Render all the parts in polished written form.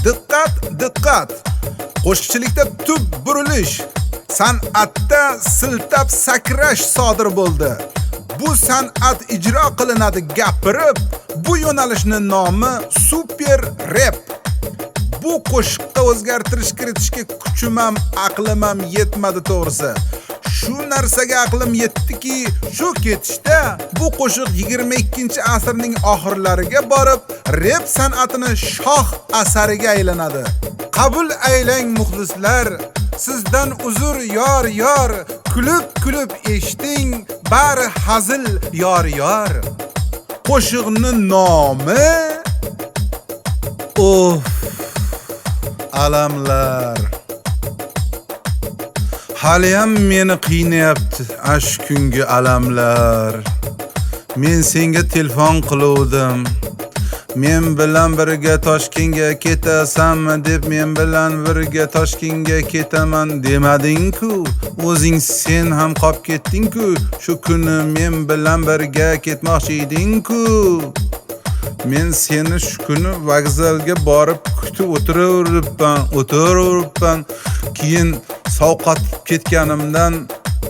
Diqqat, diqqat. Qo'shiqchilikda tub burilish, san'atda siltab sakrash sodir bo'ldi. Bu san'at ijro qilinadi gapirib, bu yo'nalishning nomi super rap. Bu qo'shiqqa o'zgartirish kiritishga kuchim ham, aqlim ham yetmadi to'g'risi. Shu narsaga aqlim yetdiki, shu ketishda bu qo'shiq 22-asrning oxirlariga borib, rap san'atining shoh asariga aylanadi. Qabul aylang muxlislar, sizdan uzr yor, kulib eshiting, bari hazil yor. Qo'shiqning nomi alamlar. Haliyam meni qiynayapti ash kungi alamlar. Men senga telefon qiluvdim. Men bilan birga Toshkentga ketasanmi deb, men bilan birga Toshkentga ketaman demading-ku. O'zing sen ham qolib ketding-ku. Shu kuni men bilan birga ketmoqchi eding-ku. Men seni shu kuni vokzalga borib kutib o'tiribman. Keyin sovqatib ketganimdan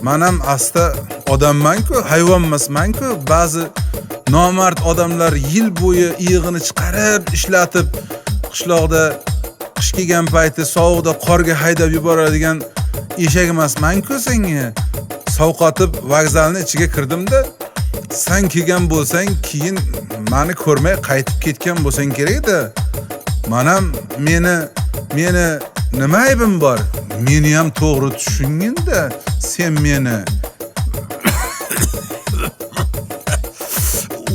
men ham asta odamman-ku, hayvon emasman-ku. Ba'zi nomard odamlar yil bo'yi iyig'ini chiqarib ishlatib, qishloqda qish kelgan payti sovuqda qorga haydab yuboradigan eshak emasman-ku senga. Sovqatib vokzalning ichiga kirdimda, sen kelgan bo'lsang, keyin meni ko'rmay qaytib ketgan bo'lsang kerak-da. Men ham meni nima aybim bor? Meni ham to'g'ri tushungin-da. Sen meni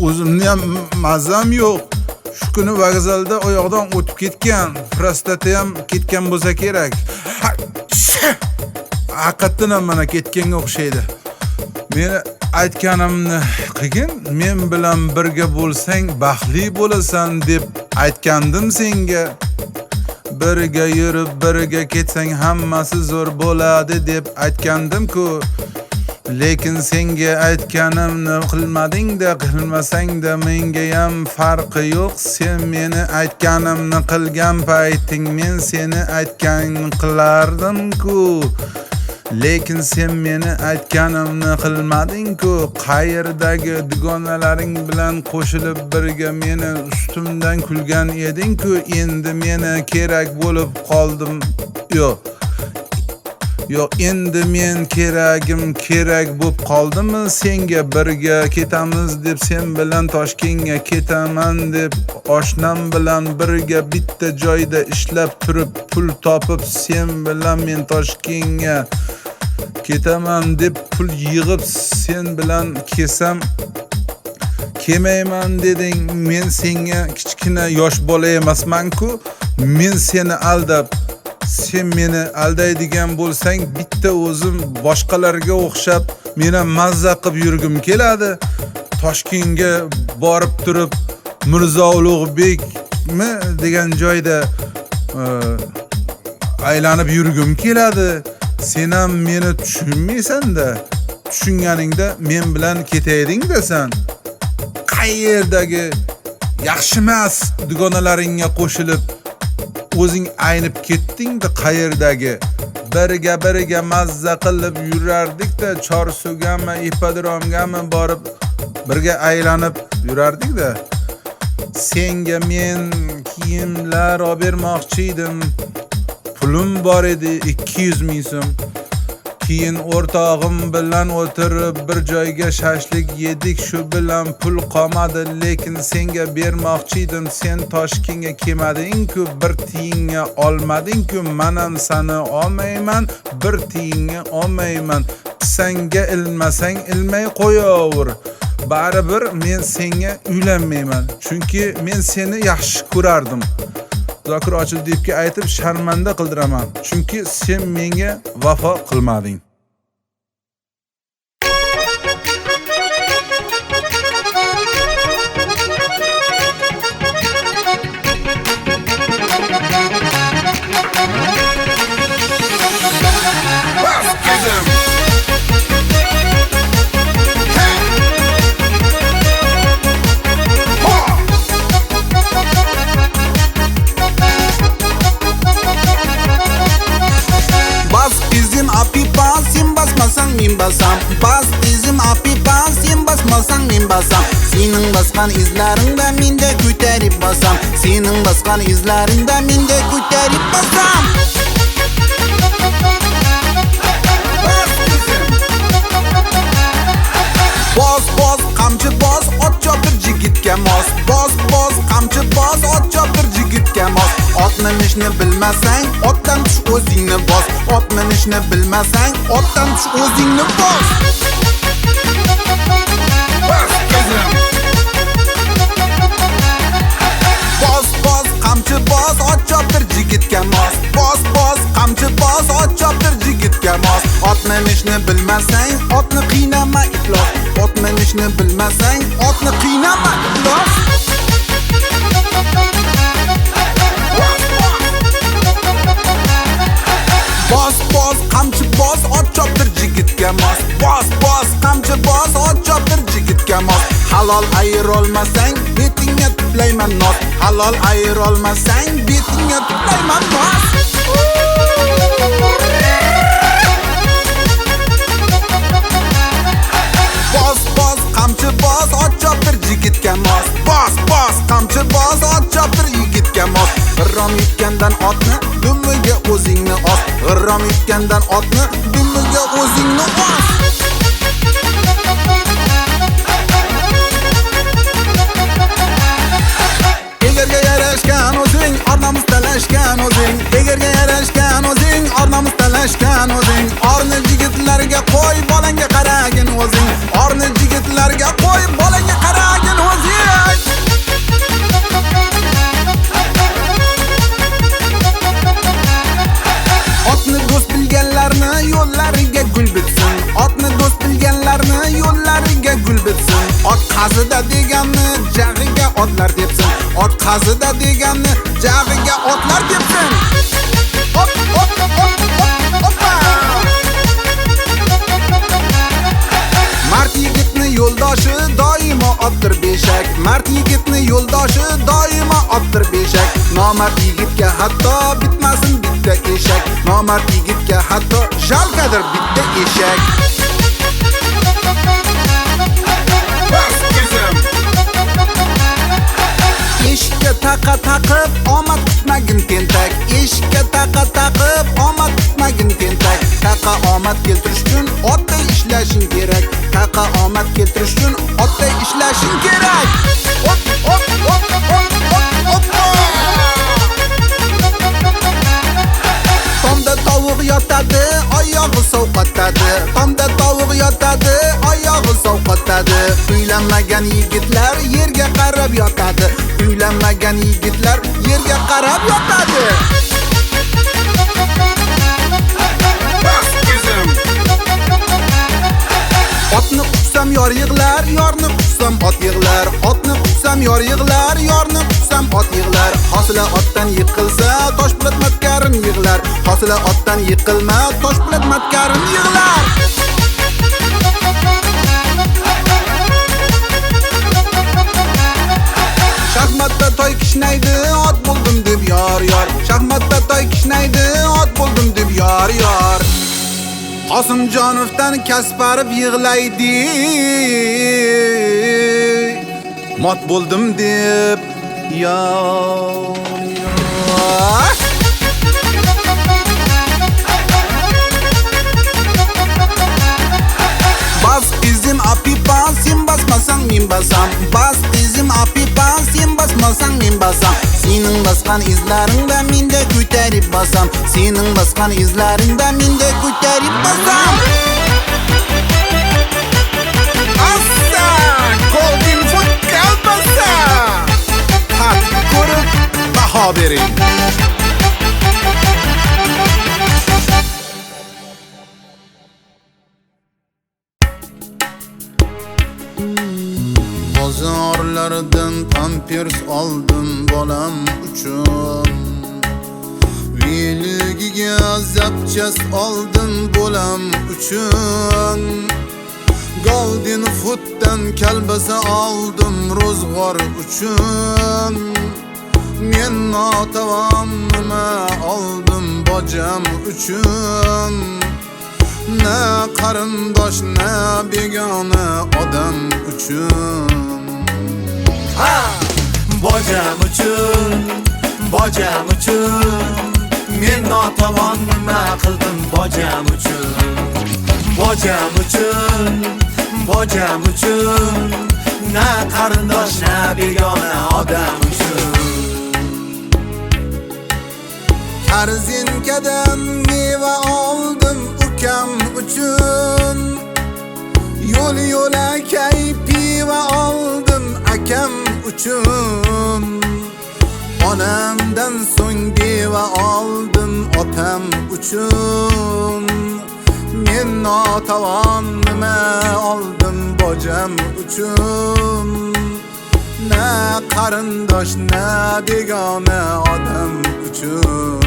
o'zimni ham mazam yo'q. Shu kuni vokzalda oyoqdan o'tib ketgan, prostata ham ketgan bo'lsa kerak. Haqiqatan ham mana ketganga o'xshaydi. Meni aytganimni qilgin, men bilan birga bo'lsang baxtli bo'lasan deb aytgandim senga. Birga yurib, birga ketsang hammasi zo'r bo'ladi deb aytgandim-ku. Lekin senga aytganimni qilmading-da, qilmasang-da menga ham farqi yo'q. Sen meni aytganimni qilgan payting men seni aytganingni qilardim-ku. Lekin sen meni aytganimni qilmading-ku. Qayerdagi dugonalaring bilan qo'shilib birga meni ustimdan kulgan eding-ku. Endi meni kerak bo'lib qoldim. Yo'q, endi men kerak bo'lib qoldimmi? Senga birga ketamiz deb, sen bilan Toshkentga ketaman deb, oshnam bilan birga bitta joyda ishlab turib pul topib, sen bilan men Toshkentga ketaman deb pul yig'ib, sen bilan kesam kemayman deding. Men senga kichkina yosh bola emasman-ku. Men seni aldab, sen meni aldaydigan bo'lsang, bitta o'zim boshqalarga o'xshab meni mazza qilib yurgim keladi. Toshkentga borib turib Mirzo Ulug'bekmi degan joyda aylanib yurgim keladi. Sen ham meni tushunmaysan-da. Tushunganingda men bilan ketayding-da sen. Qayerdagi yaxshi emas dugonalaringga qo'shilib o'zing aynib ketding-da, qayerdagi birga mazza qilib yurardik-da, Chorsugami, Ipodromgami borib birga aylanib yurardik-da. Senga men kiyimlar olib bermoqchi edim. Pulim bor edi 200 ming so'm. Keyin o'rtog'im bilan o'tirib bir joyga shashlik yedik, shu bilan pul qolmadi. Lekin senga bermoqchi edim. Sen Toshkentga kelmading-ku, bir tiyinga olmading-ku. Men ham seni olmayman, bir tiyinga olmayman. Senga ilmasang ilmay qo'yaver. Baribir men senga uylanmayman. Chunki men seni yaxshi ko'rardim. Zokir Ochildiyevga aytib sharmanda qildiraman. Chunki sen menga vafo qilmading. bosgan izlaringda mende ko'tarib bosam. Sening bosgan izlaringda mende ko'tarib bosam. Boz qamchi boz ot chopir jigitga mos. Boz qamchi boz ot chopir jigitga mos. Ot minishni bilmasang otdan tush o'zingni bos. Ot minishni bilmasang otdan tush o'zingni bos. Boz qamchi boz ot chopir jigitga mos. Boz qamchi boz ot chopir jigitga mos. Ot minishni bilmasang otni qiynama iflos. Ot minishni bilmasang otni qiynama iflos. Boz qamchi boz ot chopir jigitga mos. Boz qamchi boz ot chopir jigitga mos. Halol ayirolmasang betingga tuplayman nos. Halol ayirolmasang betingga tuplayman nos. Boz qamchi boz ot chopir jigitga mos. Boz qamchi boz ot chopir yigitga mos. G'irrom yutgandan otni dumiga o'zingni os. G'irrom yutgandan otni dumiga o'zingni os. Egarga yarashgan o'zing, ornamiz talashgan o'zing. Egarga yarashgan o'zing, ornamiz talashgan o'zing. Orni yigitlarga qo'y, bolangga qaragin o'zing. Orni yigitlarga qo'y, bolangga qaragin o'zing. Otni do'st bilganlarni yo'llariga gul bitsin. Otni do'st bilganlarni yo'llariga gul bitsin. Ot qazida deganni jag'iga otlar debsin. Ot qazida deganni jag'iga otlar debsin. Hoppa. Mard yigitni yo'ldoshi doimo otdir beshak. Mard yigitni yo'ldoshi doimo otdir beshak. Nomard yigitga hatto bitmasin bitta eshak. Nomard yigitga hatto jalgadir bitta eshak. Eshikka taqa taqib omad kutmagin tentak. Eshikka taqa taqib omad kutmagin tentak. Taqa omad keltirish uchun otday ishlashing kerak. Taqa omad keltirish uchun otday ishlashing kerak. Tomda tovuq yotadi, oyog'i sovqotadi. Tomda tovuq yotadi, oyog'i sovqotadi. Uylanmagan yigitlar yerga qarab yotadi. Uylanmagan yigitlar yerga qarab yotadi. Otni qutsam yor yig'lar, yorni qutsam ot yig'lar. Otni qutsam yor yig'lar, yorni qutsam ot yig'lar. Hosila otdan yiqilsa, tosh bilan matkarin yig'lar. Hosila otdan yiqilma, tosh bilan matkarin yig'lar. Shaxmatda toy kishnaydi, ot bo'ldim deb yor. Shaxmatda toy kishnaydi, ot bo'ldim deb yor. Qosimjonovdan Kasparov yig'laydi. Mot bo'ldim deb yor. Bas izim apipa, sen basmasang men basam. Bas izim apipa, sen basmasang men basam. Sening basgan izlaringda mende ko'tarib basam. Sening basgan izlaringda mende ko'tarib basam. Assa, Golden Foot kalbasa. Hat ko'rib baho bering. Bozorlardan pampers oldim bolam uchun. Viligiga zapchast oldim bolam uchun. Golden Foot'dan kalbasa oldim ro'zg'or uchun. Men notavam nima oldim bojam uchun. Na qarindosh na begona odam uchun. Bojam uchun men notavon nima qildim bojam uchun na qarindosh na begona odam uchun Karzinkadan meva oldim ukam uchun yo'lakay piva oldim akam uchun Onamdan so'ng deva oldim otam uchun Men notavon nima oldim bojam uchun Na qarindosh na begona odam uchun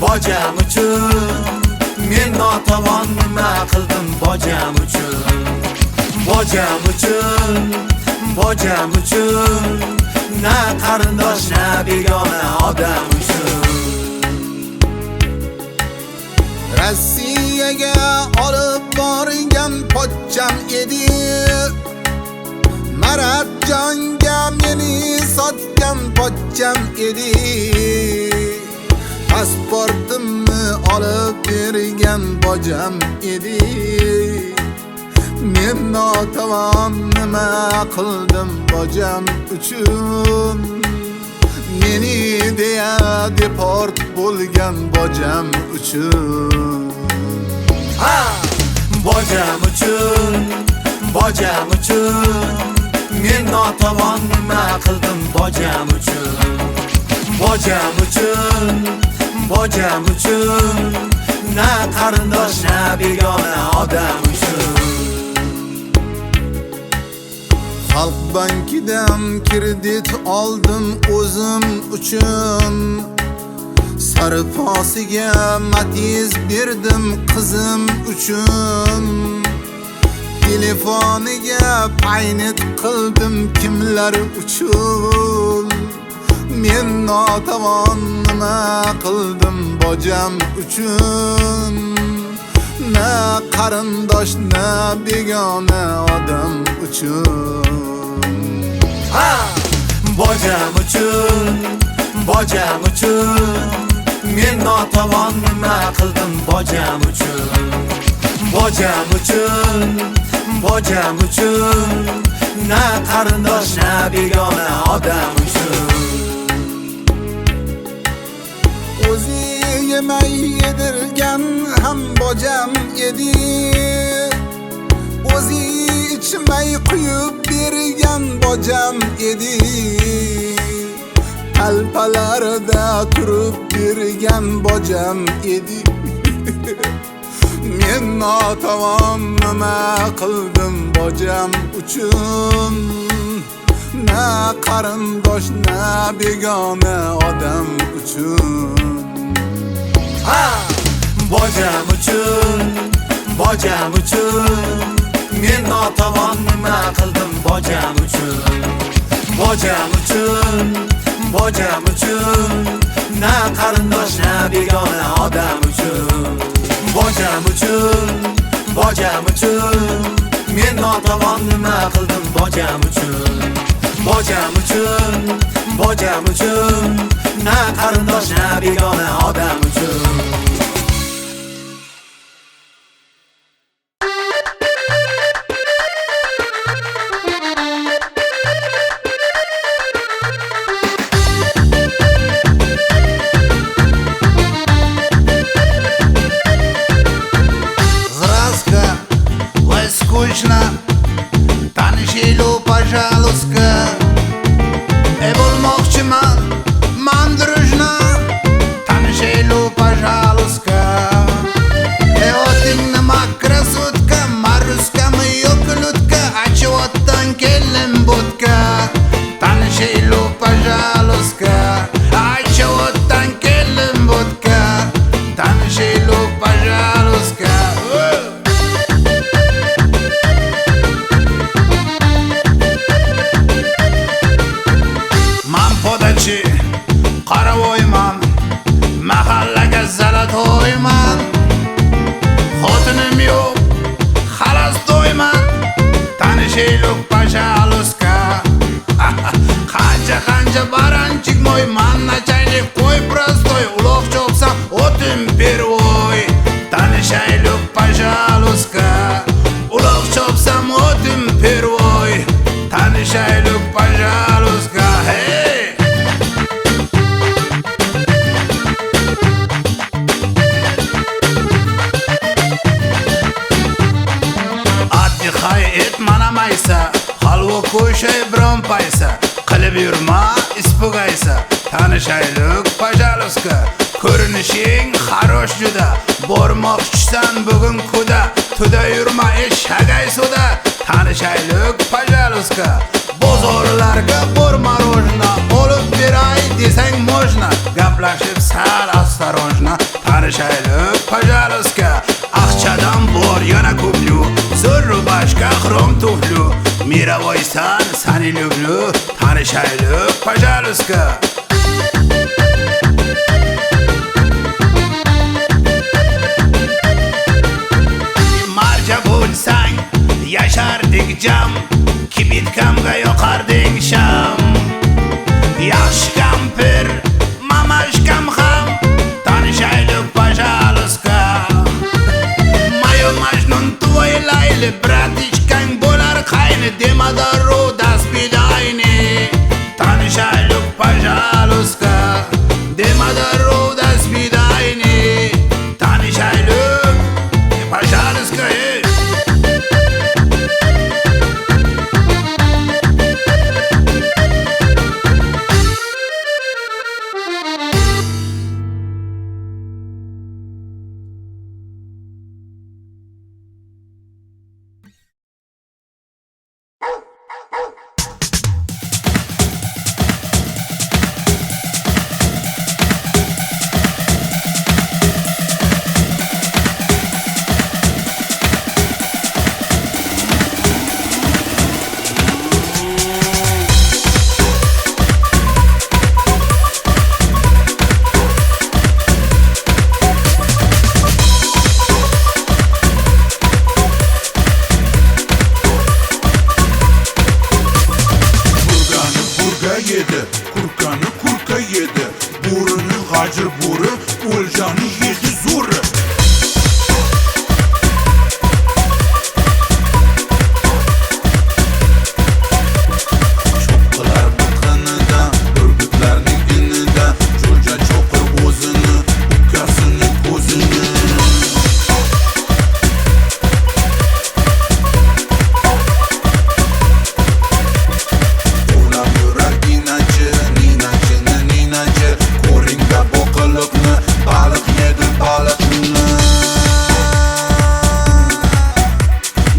Bojam uchun Men notavon nima qildim bojam uchun Na qarindosh na begona odam uchun Rossiyaga olib borgan pochcham edi Maratjonga meni sotgan pochcham edi Pasportimni olib bergan bojam edi Men notavon nima qildim bojam uchun Meni deya deport bo'lgan bojam uchun Bojam uchun Men notavon nima qildim bojam uchun Na qarindosh na begona odam uchun Xalq bankidan kredit oldim o'zim uchun Sarfosiga Matiz berdim qizim uchun Telefoniga paynet qildim kimlar uchun Men notavon nima qildim bojam uchun Na qarindosh na begona odam uchun Bojam uchun Men notavon nima qildim bojam uchun Na qarindosh na begona odam uchun O'zi yemay yedirgan ham bojam edi O'zi ichmay quyib bergan bojam edi Talpalarda turib bergan bojam edi Men notavon nima qildim bojam uchun Na qarindosh na begona odam uchun Bojam uchun Men notavon nima qildim bojam uchun Na qarindosh na begona odam uchun Bojam uchun Men notavon nima qildim bojam uchun Na qarindosh na begona odam uchun Tanishaylu пожалуйста bo'lmoqchiman man drujna Tanishaylu пожалуйста пожалуйста. Qancha baranchik moy, manna chaylik qo'y prostoy, uloq chopsa o'tin pervoy. Tanishaylik пожалуйста. Uloq chopsam o'tin pervoy. Tanishaylik пожалуйста. Hey! Hay et manamaysa, halvo ko'shay biron paysa, qilib yurma ispugaysa. Tanishaylik пожалуйста. Ko'rinishing xarosh juda, bormoqchisan bugun kuda, tuda yurma eshagay suda. Tanishaylik пожалуйста. Bozorlarga borma rojna, olib beray desang mojna, gaplashib sal осторожно. Tanishaylik пожалуйста. Aqchadan bor yana ko'plu, zo'rubashka xrom tuflu, miravoysan sani люблю. Tanishaylik пожалуйста. Marja bo'lsang yashardik jam, kibitkamga yoqardik sham. Yaxshi kampir, mamashkam ham. Tanishaylik пожалуйста. Mayo Majnun твой Layli, bratishkang bo'lar qayni, dema darrov dasbidayni. Tanishaylik пожалуйста. Dema darrov dasbidayni. Tanishaylik пожалуйста. Kurka yedi, buruni g'ajir buri, o'ljani yedi zo'ri. Cho'qqilar biqinida, burgutlarning inida, jo'ja cho'qir o'zini, ukasini ko'zini. Baliq yedi baliqni.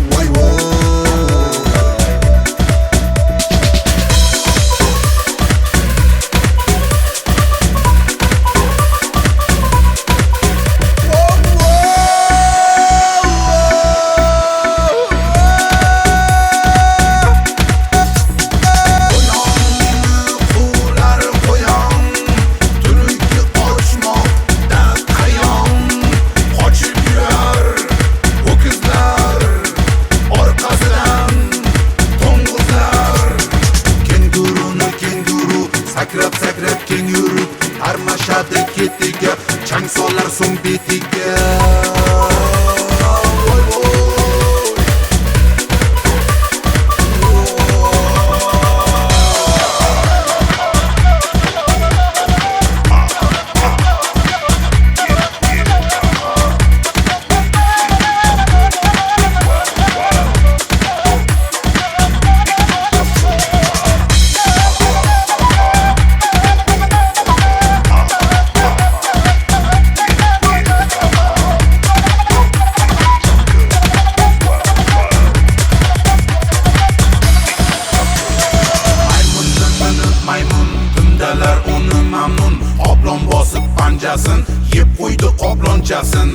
Voy voy. Sakrab keng yurib, armashadi ketiga, chang solar so'ng betiga. Yeb qo'ydi qoplonchasin.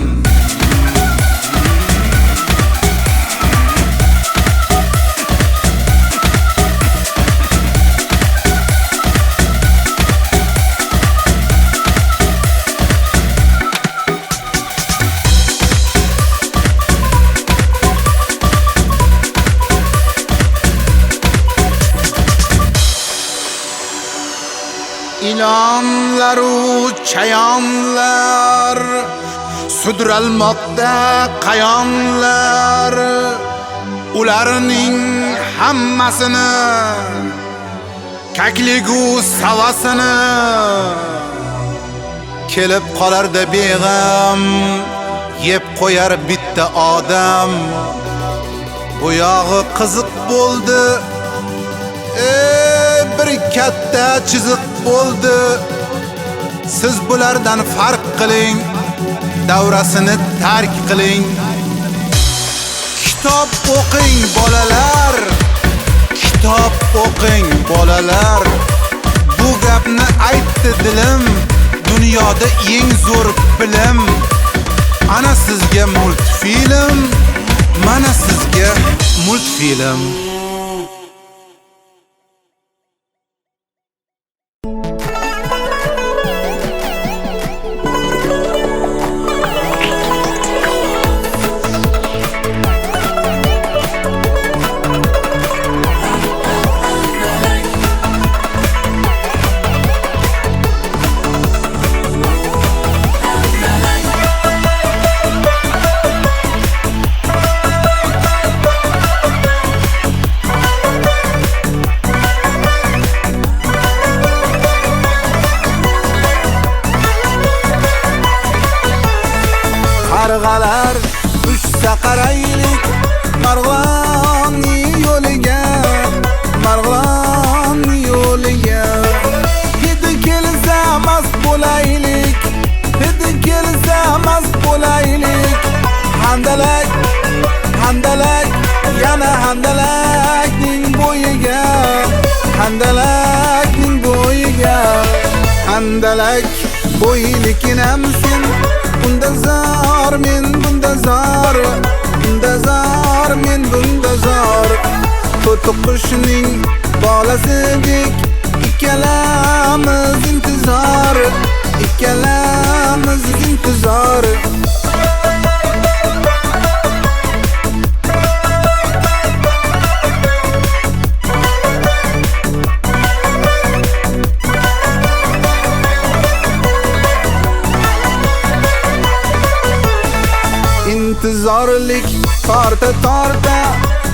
ilonlaru chayonlar sudralmoqda qayonlar ularning hammasini kakligu savasini kelib qolarda beg'am yeb qo'yar bitta odam bu yog'i qiziq bo'ldi bir katta chiziq bo'ldi siz bulardan farq qiling davrasini tark qiling kitob o'qing bolalar kitob o'qing bolalar bu gapni aytdi dilim dunyoda eng zo'r bilim ana sizga multfilm mana sizga multfilm qarg'alar ushsa qaraylik Marg'ilonni yo'liga Marg'ilonni yo'liga hidi kelsa mast bo'laylik hidi kelsa mast bo'laylik handalak handalak yana handalakning bo'yiga handalakning bo'yiga handalak bo'ylikinam sen bunda zor men bunda zor bunda zor men bunda zor to'tiq qushning bolasidek ikkalamiz intizor ikkalamiz intizor intizorlik torta torta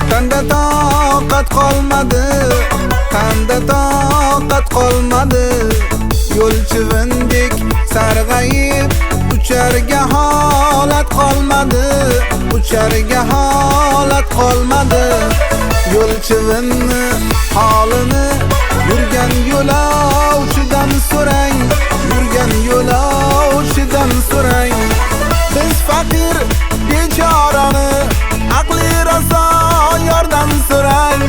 tanda toqat qolmadi tanda toqat qolmadi yo'l chivindek sarg'ayib ucharga holat qolmadi ucharga holat qolmadi yo'l chivinni holini yurgan yo'lovchidan so'rang yurgan yo'lovchidan so'rang biz faqir bechorani aqli raso yordam so'rang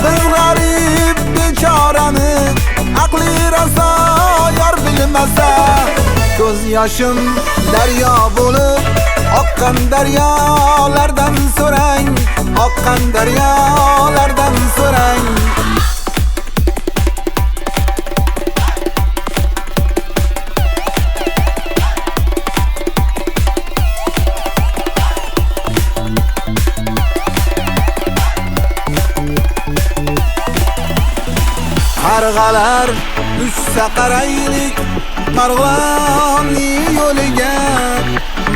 biz g'arib bechorani aqli raso yor bilmasa ko'z yoshim daryo bo'lib oqqan daryolardan so'rang oqqan daryolardan so'rang qarg'alar ushsa qaraylik Marg'ilonni yo'liga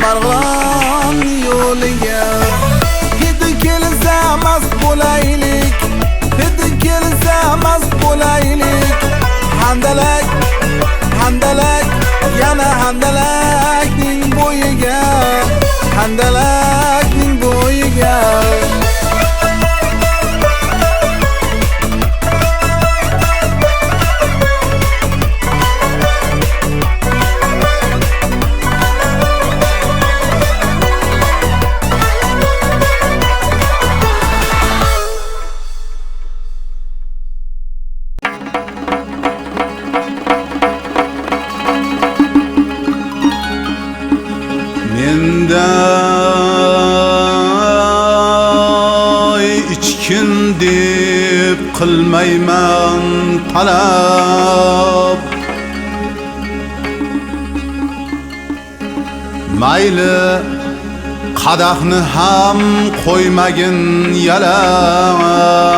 Marg'ilonni yo'liga hidi kelsa mast bo'laylik hidi kelsa mast bo'laylik handalak handalak yana handalakning bo'yiga handalakning bo'yiga menday ichkin deb qilmayman talab mayli qadahni ham qo'ymagin yalab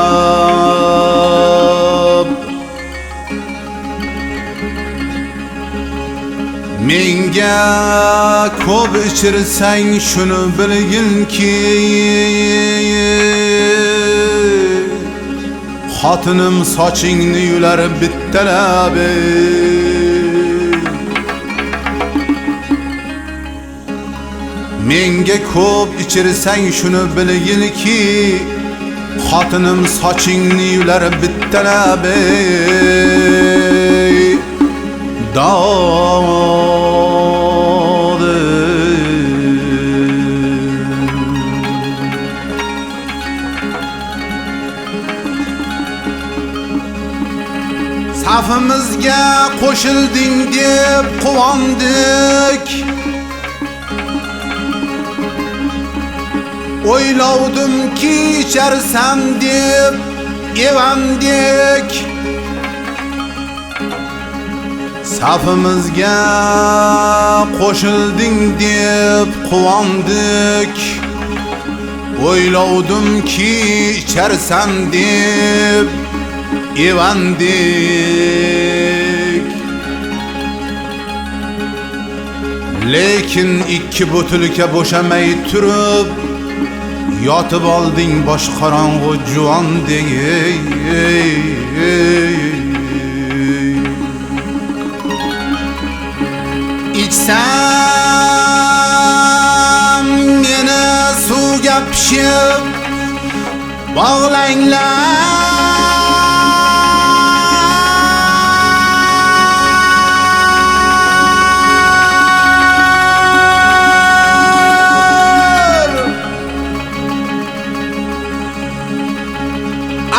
Safimizga ko'p ichirsang shuni bilginki xotinim sochingni yular bittalab menga ko'p ichirsang shuni bilginki xotinim sochingni yular bittalab Safimizga qo'shilding deb quvondik O'ylovdimki icharsan deb evandik Safimizga qo'shilding deb quvondik O'ylovdimki icharsan deb evandik Lekin ikki butulka bo'shamay turib yotib olding bosh qorong'u juvondek İçsam meni suvga pishib bog'langlar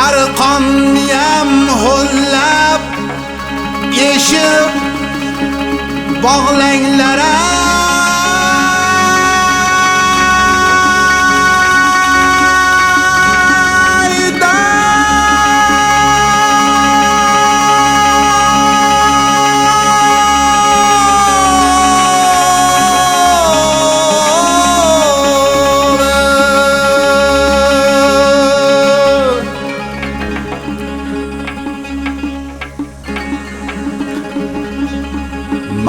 Arqonniyam ho'llab eshib bog'langlar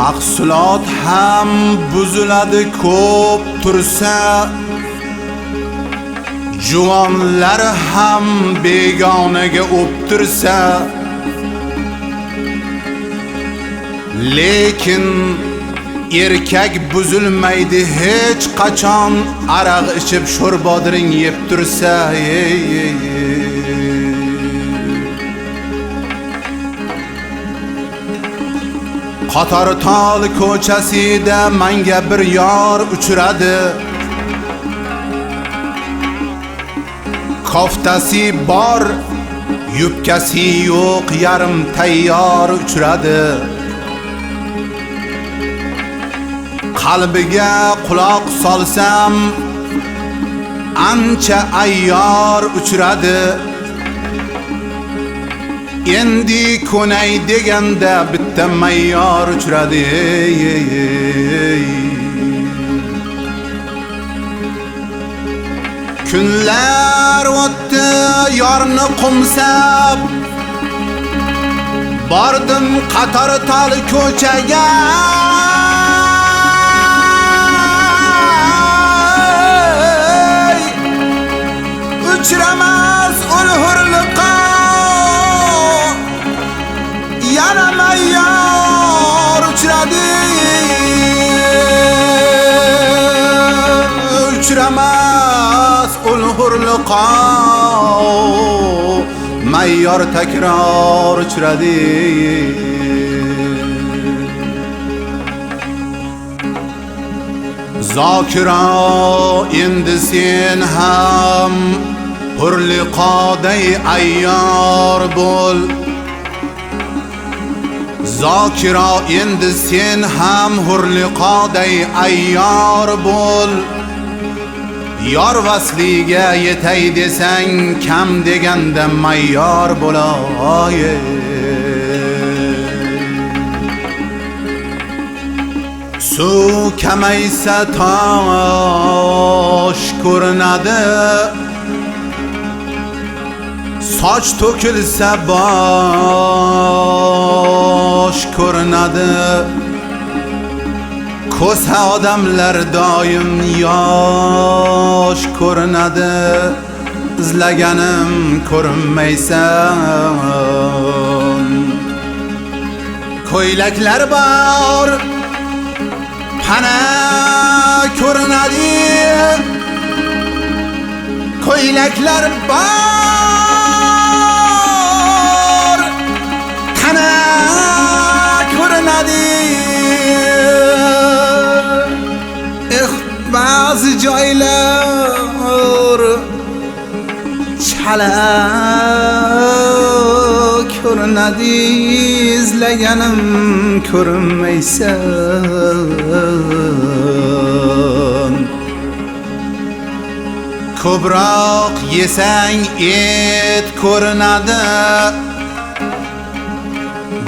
Mahsulot ham buziladi ko'p tursa Juvonlar ham begonaga o'ptirsa Lekin erkak buzilmaydi hech qachon araq ichib sho'rbodring yeb tursa Qatortol ko'chasida menga bir yor uchradi Koftasi bor, yubkasi yo'q, yarim tayyor uchradi Qalbiga quloq solsam ancha ayyor uchradi Endi ko'nay deganda bitta mayyor uchradi Kunlar o'tdi yorni qumsab Bordim Qatortol ko'chaga Uchramas ulhurliqqa yana mayyor uchradi Uchramas ulhurliqqa mayyor takror uchradi Zokira endi sen ham hurliqoday ayyor bo'l Zokira endi sen ham hurliqoday ayyor bo'l Yor vasliga yetay desang kam deganda mayyor bo'lay Suv kamaysa tosh ko'rinadi Soch to'kilsa bosh ko'rinadi ko'sa odamlar doim yosh ko'rinadi, izlaganim ko'rinmaysan. Ko'ylaklar bor, pana ko'rinadi, ko'ylaklar bor, pana ko'rinadi. Ba'zi joylar chala ko'rinadi, izlaganim ko'rinmaysan. Ko'proq yesang et ko'rinadi,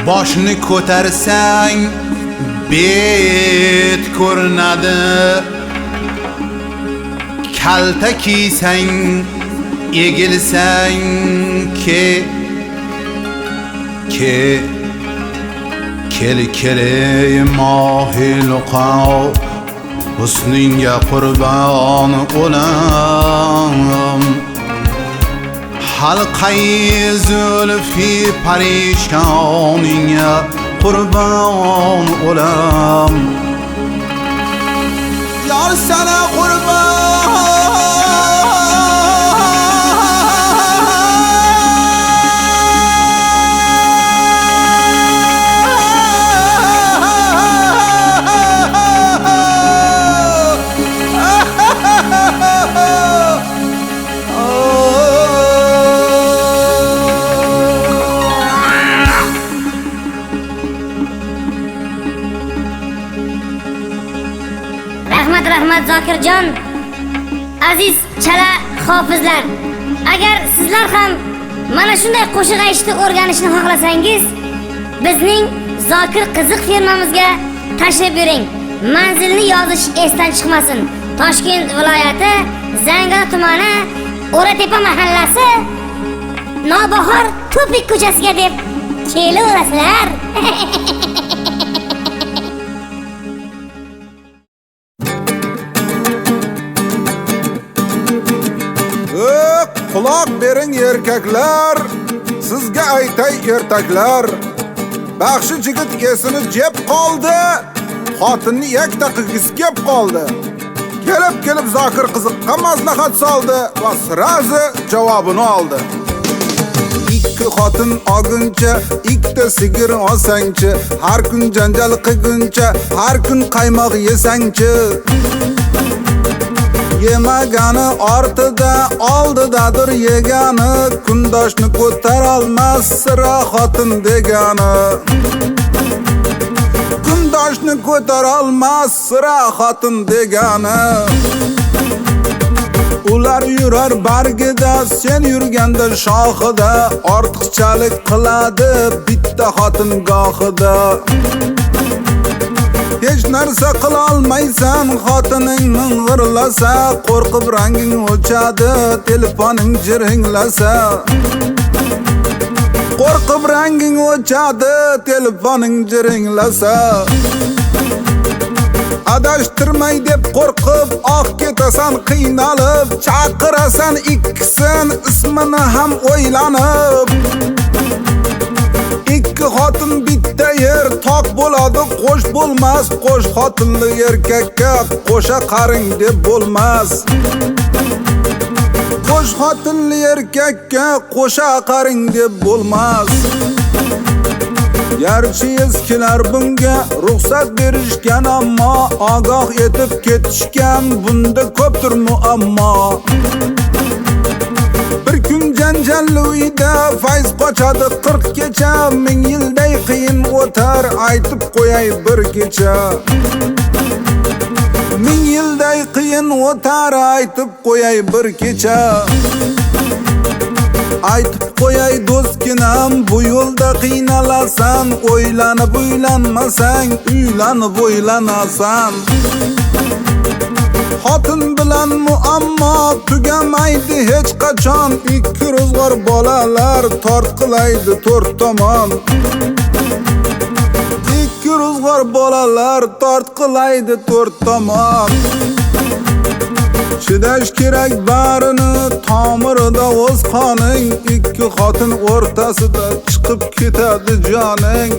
boshni ko'tarsang bet ko'rinadi. Kalta kiysang, egilsang keli mohiluqa, husningga qurbon olam. Halqai zulfi parishoningga qurbon olam. Yar sana qurbon. Rahmat Zokirjon. Aziz chala hofizlar, agar sizlar ham mana shunday qo'shiq aytishni o'rganishni xohlasangiz, bizning Zokir qiziq firmamizga tashrif buyuring. Manzilni yozish esdan chiqmasin. Toshkent viloyati Zangiota tumani O'ratepa mahallasi Nobahor Tupik ko'chasiga deb kelaverasizlar. Quloq bering erkaklar, sizga aytay ertaklar. Baxshi jigit esini jeb qoldi, xotinni yakta qilgisi kelib qoldi. Kelib Zokir qiziqqa maslahat soldi va sirazi javobini oldi. Ikki xotin olguncha, ikkita sigir olsangchi, har kun janjal qilguncha, har kun qaymoq yesangchi. Yemagani ortida, oldidadir yegani, kundoshni ko'tara olmas sira xotin degani. Kundoshni ko'tara olmas sira xotin degani. Ular yurar bargida, sen yurganda shoxida, ortiqchalik qiladi bitta xotin gohida. Hech narsa qila olmaysan, xotining ming'irlasa, qo'rqib ranging o'chadi, telefoning jiringlasa. Qo'rqib ranging o'chadi, telefoning jiringlasa. Adashtirmay deb qo'rqib, ketasan qiynalib, chaqirasan ikkisin, ismini ham o'ylanib. Ikki xotin bitta yer toq bo'ladi, qo'sh bo'lmas. Qo'sh xotinli erkakka qo'sha qaring deb bo'lmas. Qo'sh xotinli erkakka qo'sha qaring deb bo'lmas. Garchi eskilar bunga ruxsat berishgan, ammo ogoh etib ketishgan, bunda ko'pdir muammo. Bir kun janjalli uyda fayz qochadi 40 kecha, 1000 yilday qiyin o'tar, aytib qo'yay bir kecha. 1000 yilday qiyin o'tar, aytib qo'yay bir kecha. Aytib qo'yay do'stginam, bu yo'lda qiynalasan, o'ylanib o'ylanmasang, uylanib o'ylanasan. Xotin bilan muammo tugamaydi hech qachon, ikki ro'zg'or bolalar tortqilaydi to'rt tomon. Ichki ruzg'or bolalar tortqilaydi to'rt tomon. Chidash kerak barini tomirida o'z qoning, ikki xotin o'rtasida chiqib ketadi joning.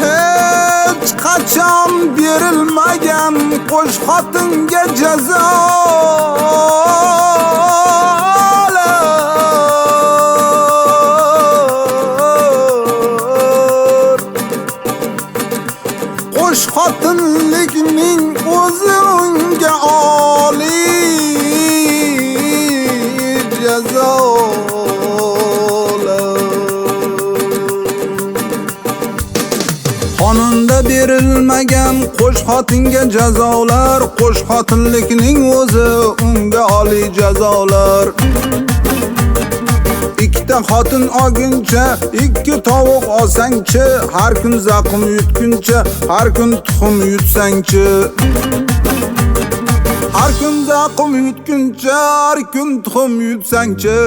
Hech qachon berilmagan qo'sh xotinga jazo. Qo'sh xotinlikning o'zi unga oliy jazolar. Qonunda berilmagan qo'sh xotinga jazolar, qo'sh xotinlikning o'zi unga oliy jazolar. Ikkita xotin olguncha, ikki tovuq olsangchi, har kun zaqum yutguncha, har kun tuxum yutsangchi. Har kun zaqum yutguncha, har kun tuxum yutsangchi.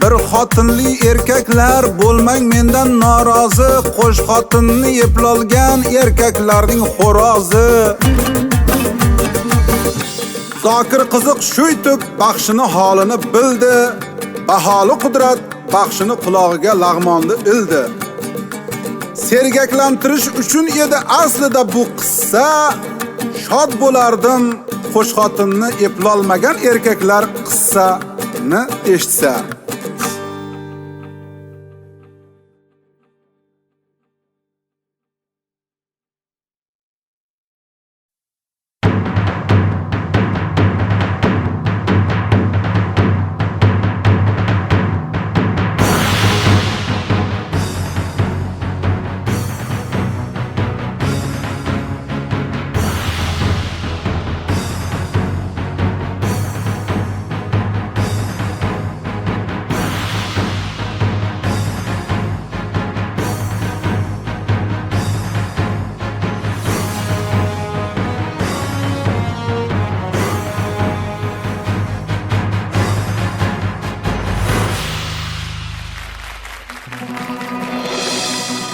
Bir xotinli erkaklar bo'lmang mendan norozi, qo'sh xotinni eplolgan erkaklarning xo'rozi. Zokir qiziq shuytib baxshini holini bildi. Baholi qudrat baxshini qulog'iga lag'monni ildi. Sergaklantirish uchun edi aslida bu qissa. Shod bo'lardim qo'sh xotinni eplolmagan erkaklar qissani eshitsa.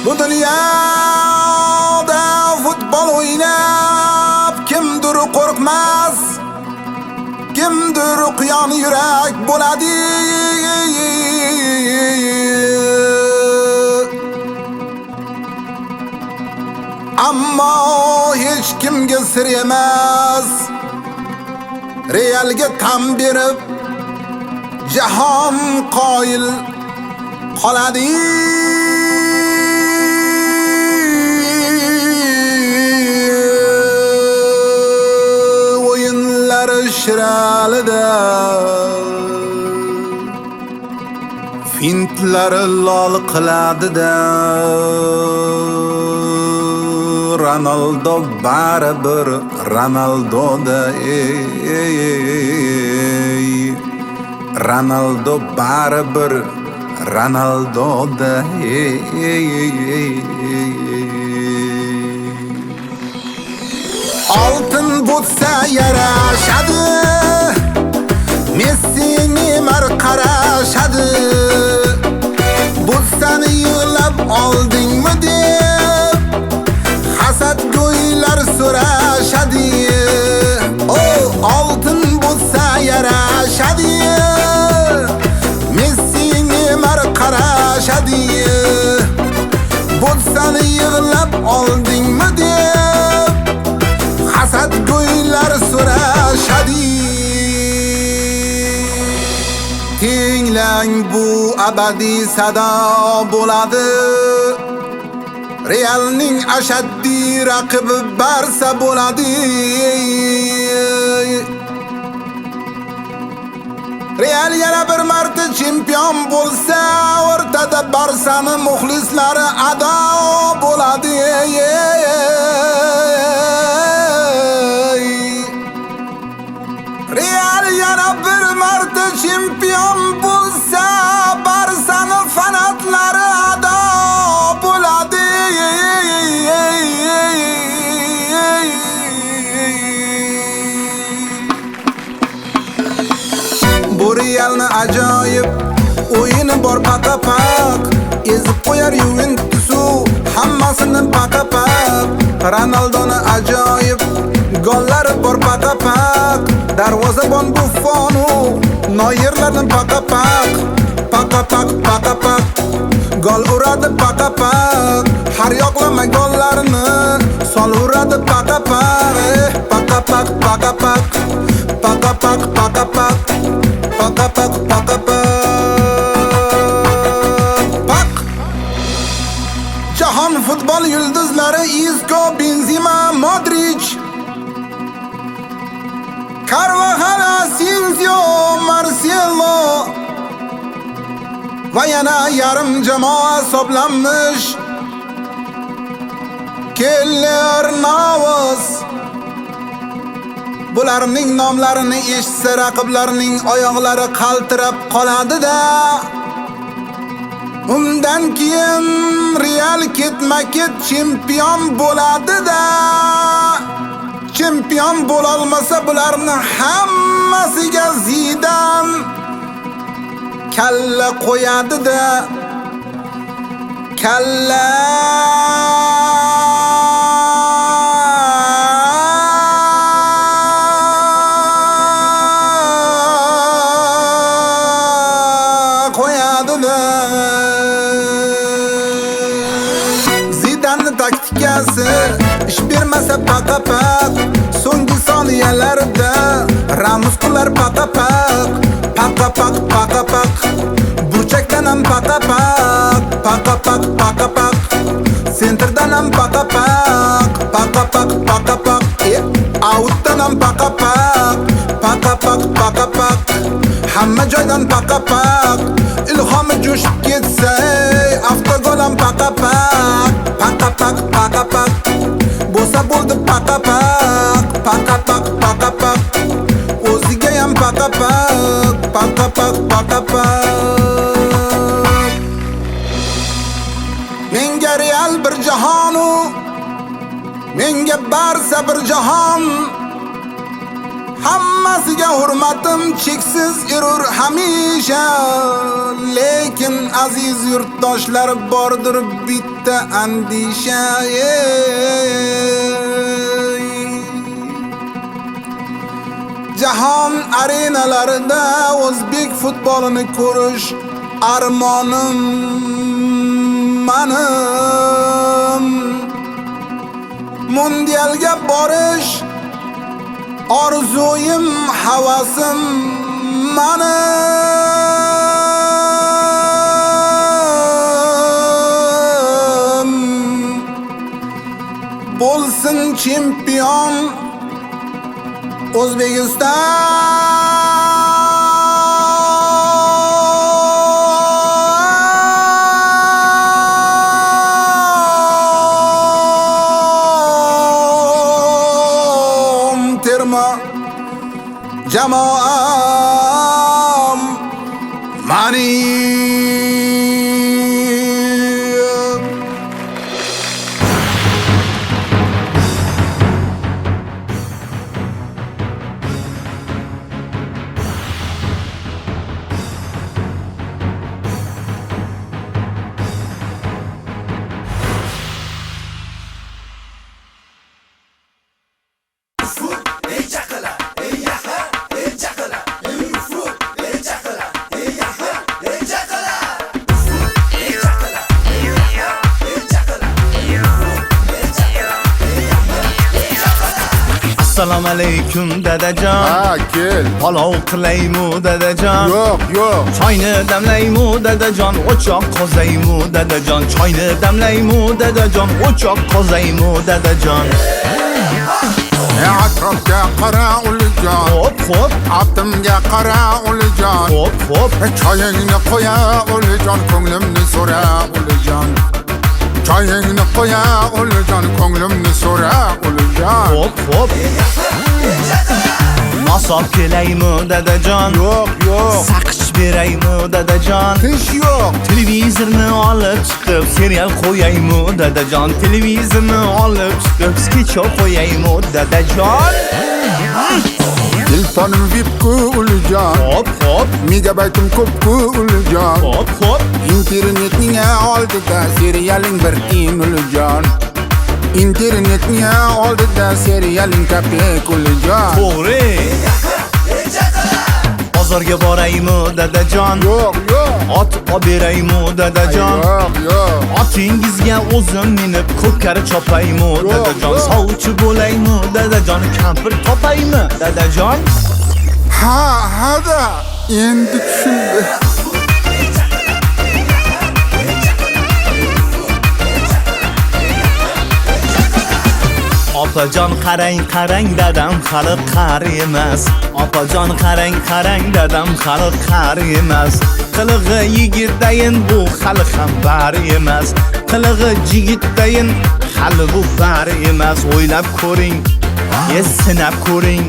Bu dunyoda futbol o'ynab kimdir qo'rqmas, kimdir quyon yurak bo'ladi. Ammo hech kimga sir emas, Realga tam berib jahon qoyil qoladi. Shiralida fintlari lol qiladi-da. Ronaldo baribir Ronaldoda, Ronaldo baribir Ronaldoda. Oltin bo'lsa yarashadi, Messi Neymar qarashadi. Bu seni yig'lab oldingmi deb hasad go'ylar so'rashadi. Oltin bo'lsa yarashadi, Messi Neymar qarashadi. Bu seni yig'lab oldingmi deb hasad go'ylar so'rashadi. Tinglang bu abadiy sado bo'ladi. Realning ashaddiy raqibi Barsa bo'ladi. Real yana bir marta chempion bo'lsa, o'rtada Barsani muxlislari ado bo'ladi. Real yana bir marta chempion bo'lsa, Barsani fanatlari ado bo'ladi. Bu Realni ajoyib o'yini bor paqa-paq, ezib qo'yar Juventusu hammasini paqa-paq. Ronaldoni ajoyib gollari bor paqa-paq, darvozabon Buffonu Noyerlarni paqa-paq, paqa-paq, paqa-paq, gol uradi paqa-paq, har yoqlama gollarini sol uradi paqa-paq, paqa-paq, paqa-paq, paqa-paq, paqa-paq, paqa-paq, paqa-paq. Jahon futbol yulduzlari Isco, Benzema, Modric, Carvajal, Asensio, Marcelo va yana yarim jamoa hisoblanmish Keylor Navas. Bularning nomlarini eshitsa raqiblarining oyoqlari qaltirab qoladi-da. Undan keyin Real ketma-ket chempion bo'ladi-da. Chempion bo'la olmasa bularni hammasiga Zidan kalla qo'yadi-da. Kalla qo'yadi-da. Zidanni taktikasi ish bermasa paqa-paq, so'nggi soniyalarda Ramos qilar paqa-paq, paqa-paq, paqa-paq, burchakdan ham paqa-paq, paqa-paq, paqa-paq, sentrdan ham paqa-paq, paqa-paq, paqa-paq, outdan ham paqa-paq, paqa-paq, paqa-paq, hamma joydan paqa-paq. Ilhomi jo'shib ketsa, avtogol ham paqa-paq, paqa-paq, paqa-paq, bo'lsa bo'ldi paqa-paq, paqa-paq, paqa-paq, o'ziga ham paqa-paq, paqa-paq, paqa-paq. Menga Real bir jahonu, menga Barsa bir jahon. Hammasiga hurmatim cheksiz erur hamisha. Lekin aziz yurtdoshlar, bordir bitta andisha. Jahon arenalarida o'zbek futbolini ko'rish armonim mening. Mundialga borish orzuyim, havasim mening. Bo'lsin chempion O'zbekiston terma jamoam mani. Assalomu alaykum dadajon. Ha, kel. Palov qilaymi dadajon? Yo'q. Choyni damlaymi dadajon? O'choq qozaymi dadajon? Choyni damlaymi dadajon? O'choq qozaymi dadajon? Atrofga qara ulijon, Hop hop, atimga qara ulijon, hop hop. choyingni qo'ya ulijon, ko'nglimni so'ra ulijon. Choyingni qo'ya ulijon, ko'nglimni so'ra ulijon. Hop hop. Nosob kelaymi dadajon? Yo'q. Saqich beraymi dadajon? Hech yo'q. Televizorni olib chiqib serial qo'yaymi dadajon? Televizorni olib chiqib skecho qo'yaymi dadajon? Telefonim VIP-ku ulijon. Hop hop Megabaytim ko'p-ku ulijon. hop hop. Internetning oldida serialing bir tiyin ulijon. Internetning oldida serialing kapek ulijon. To'g'ri. Bozorga boraymi dadajon? Yo'q, yo'q. Ot olib beraymi dadajon? Yo'q, yo'q. Otingizga o'zim minib ko'kar chopaymi dadajon? yo'q. Sovchi bo'laymi dadajon? Kampir topaymi dadajon? Ha-da. Endi tushundim. Opajon qarang qarang dadam hali qari emas. Opajon qarang qarang dadam hali qari emas. Qilig'i yigitdayin bu hali ham bari emas. Qilig'i jigitdayin hali bu bari emas. O'ylab ko'ring, sinab ko'ring.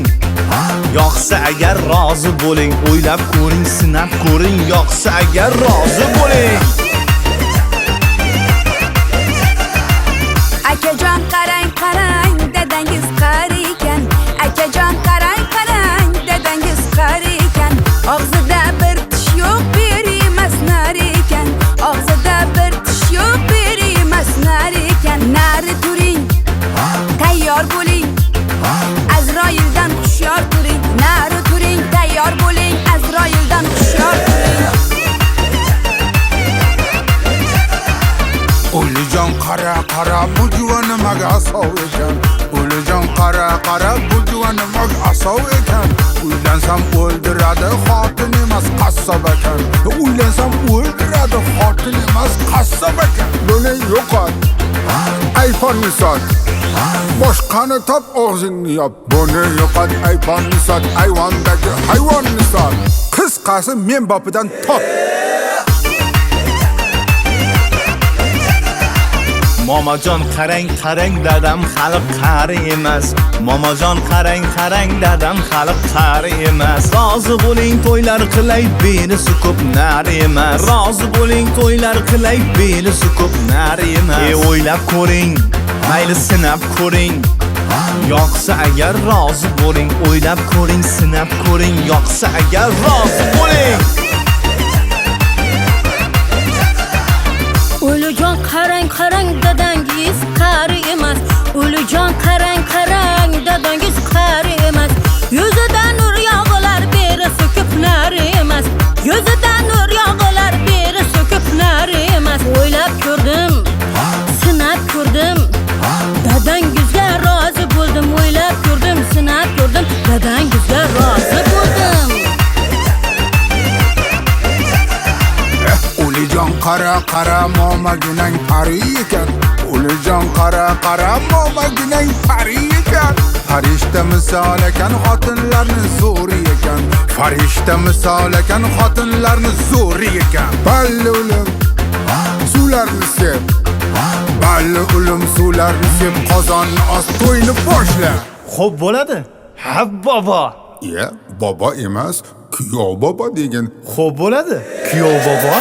Yoqsa agar rozi bo'ling. O'ylab ko'ring, sinab ko'ring. Yoqsa agar rozi bo'ling. Akajon qarang qarang dadangiz qari ekan. Akajon qarang qarang dadangiz qari ekan. Og'zida bir tish yo'q, beri emas nari ekan. Og'zida bir tish yo'q, beri emas nari ekan. Nari turing, tayyor bo'ling. Azroildan hushyor turing. Nari turing, tayyor bo'ling. Azroildan hushyor turing. Ulijon qara bu juvon nimaga asov ekan. Ulijon qara bu juvon nimaga asov ekan. Uylansam o'ldiradi, xotin emas qassob ekan. Uylansam o'ldiradi, xotin emas qassob ekan. Buni yo'qot. iPhone'ni sot. Boshqani top, og'zingni yop. Buni yo'qot. iPhone'ni sot. Ayvondagi hayvonni sot. Qisqasi men bopidan top. Momajon qarang qarang dadam hali qari emas. Momajon qarang qarang dadam hali qari emas. Rozi bo'ling to'ylar qilay, benisi ko'p nari emas. Rozi bo'ling to'ylar qilay, benisi ko'p nari emas. O'ylab ko'ring, mayli sinab ko'ring. Yoqsa agar rozi bo'ling. O'ylab ko'ring, sinab ko'ring. Yoqsa agar rozi bo'ling. Ulijon qarang qarang dadangiz qari emas. Ulijon qarang qarang dadangiz qari emas. Yuzidan nur yog'ilar, beri so'kib nari emas. Yuzidan nur yog'ilar, beri so'kib nari emas. O'ylab ko'rdim, sinab ko'rdim. Dadangizga rozi bo'ldim. O'ylab ko'rdim, sinab ko'rdim. Dadangizga rozi bo'ldim. Ulijon qara momaginang pari ekan. Ulijon qara momaginang pari ekan. Farishta misol ekan, xotinlarni zo'ri ekan. Farishta misol ekan, xotinlarni zo'ri ekan. Balli ulim suvlarni sep. Balli ulim suvlarni sep, qozonni ost, to'yni boshla. Xo'p bo'ladi. Ha bobo. Bobo emas, kuyov bobo degan. Xo'p bo'ladi. Kuyov bobo.